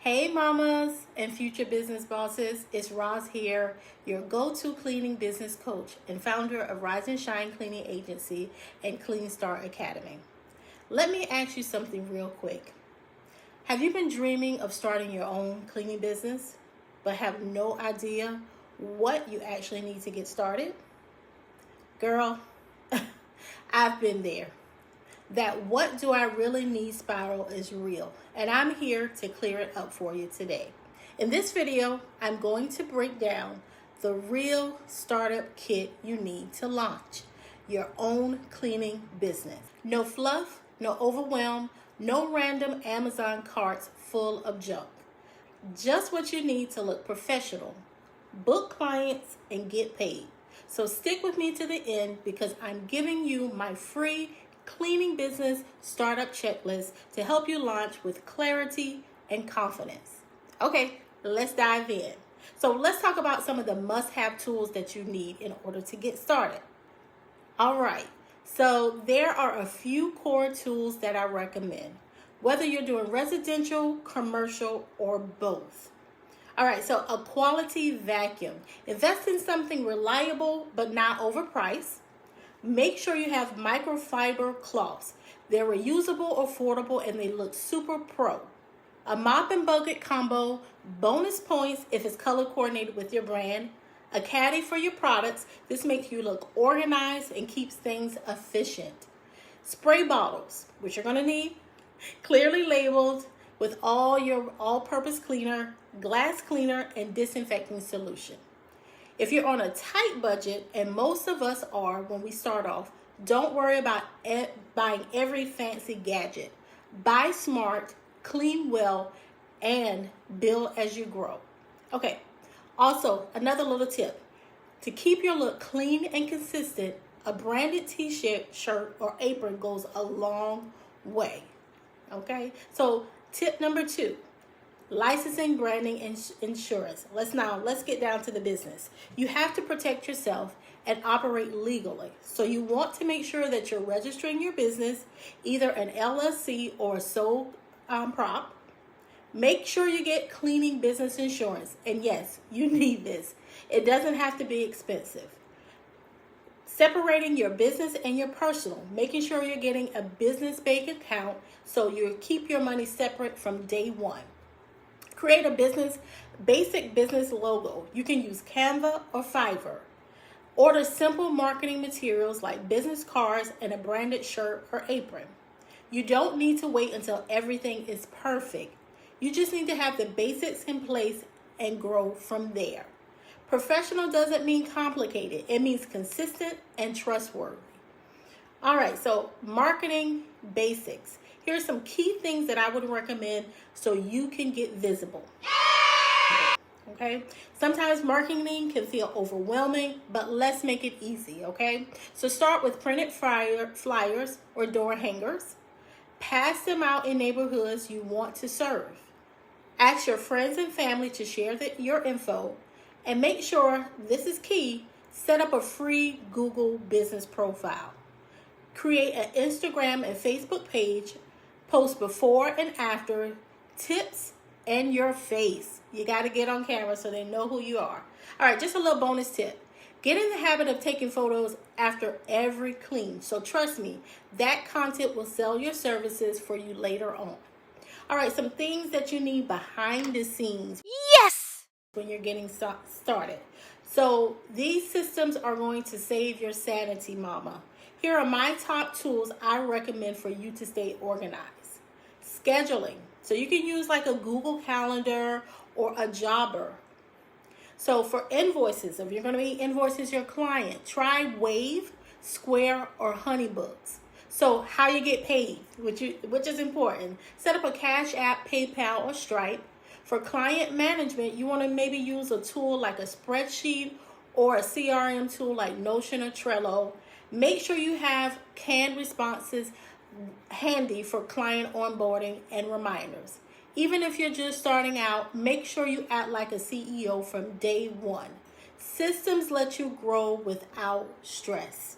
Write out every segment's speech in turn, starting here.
Hey mamas and future business bosses, it's Roz here, your go-to cleaning business coach and founder of Rise and Shine Cleaning Agency and Clean Start Academy. Let me ask you something real quick. Have you been dreaming of starting your own cleaning business, but have no idea what you actually need to get started? Girl, I've been there. That what do I really need spiral is real, and I'm here to clear it up for you today. In this video, I'm going to break down the real startup kit you need to launch your own cleaning business. No fluff, no overwhelm, no random Amazon carts full of junk. Just what you need to look professional, book clients, and get paid. So stick with me to the end because I'm giving you my free cleaning business startup checklist to help you launch with clarity and confidence. Okay, let's dive in. So let's talk about some of the must-have tools that you need in order to get started. All right, so there are a few core tools that I recommend, whether you're doing residential, commercial, or both. All right, so a quality vacuum. Invest in something reliable but not overpriced. Make sure you have microfiber cloths. They're reusable, affordable, and they look super pro. A mop and bucket combo, bonus points if it's color coordinated with your brand. A caddy for your products. This makes you look organized and keeps things efficient. Spray bottles, which you're gonna need, clearly labeled with all your all-purpose cleaner, glass cleaner, and disinfecting solution. If you're on a tight budget, and most of us are when we start off, don't worry about buying every fancy gadget. Buy smart, clean well, and build as you grow. Okay, also another little tip. To keep your look clean and consistent, a branded t-shirt, shirt, or apron goes a long way. Okay, so tip number 2. Licensing, branding, and insurance. Let's get down to the business. You have to protect yourself and operate legally. So you want to make sure that you're registering your business, either an LLC or a sole prop. Make sure you get cleaning business insurance. And yes, you need this. It doesn't have to be expensive. Separating your business and your personal, making sure you're getting a business bank account so you keep your money separate from day one. Create a basic business logo. You can use Canva or Fiverr. Order simple marketing materials like business cards and a branded shirt or apron. You don't need to wait until everything is perfect. You just need to have the basics in place and grow from there. Professional doesn't mean complicated. It means consistent and trustworthy. All right, so marketing basics. Here are some key things that I would recommend so you can get visible. Okay, sometimes marketing can feel overwhelming, but let's make it easy, okay? So start with printed flyers or door hangers. Pass them out in neighborhoods you want to serve. Ask your friends and family to share your info. And make sure, this is key, set up a free Google business profile. Create an Instagram and Facebook page. Post before and after, tips, and your face. You got to get on camera so they know who you are. All right, just a little bonus tip. Get in the habit of taking photos after every clean. So trust me, that content will sell your services for you later on. All right, some things that you need behind the scenes. Yes! When you're getting started. So these systems are going to save your sanity, mama. Here are my top tools I recommend for you to stay organized. Scheduling. So you can use like a Google Calendar or a Jobber. So for invoices, if you're going to be invoices your client, try Wave, Square, or Honeybooks. So how you get paid, which is important. Set up a Cash App, PayPal, or Stripe. For client management, you want to maybe use a tool like a spreadsheet or a CRM tool like Notion or Trello. Make sure you have canned responses handy for client onboarding and reminders. Even if you're just starting out, make sure you act like a CEO from day one. Systems let you grow without stress.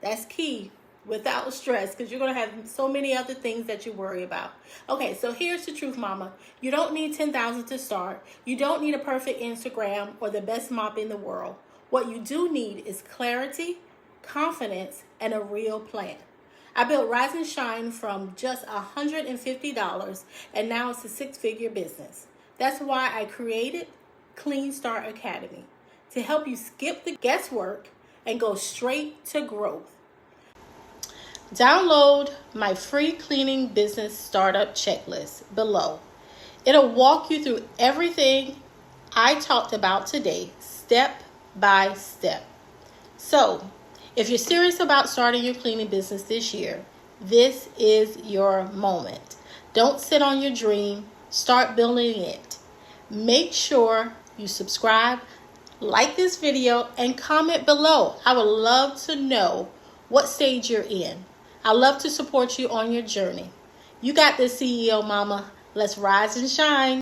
That's key. without stress, because you're going to have so many other things that you worry about. Okay, so here's the truth, mama. You don't need 10,000 to start. You don't need a perfect Instagram or the best mop in the world. What you do need is clarity, confidence, and a real plan. I built Rise and Shine from just $150, and now it's a six-figure business. That's why I created Clean Start Academy, to help you skip the guesswork and go straight to growth. Download my free cleaning business startup checklist below. It'll walk you through everything I talked about today, step by step. So, if you're serious about starting your cleaning business this year, this is your moment. Don't sit on your dream. Start building it. Make sure you subscribe, like this video, and comment below. I would love to know what stage you're in. I love to support you on your journey. You got this, CEO Mama. Let's rise and shine.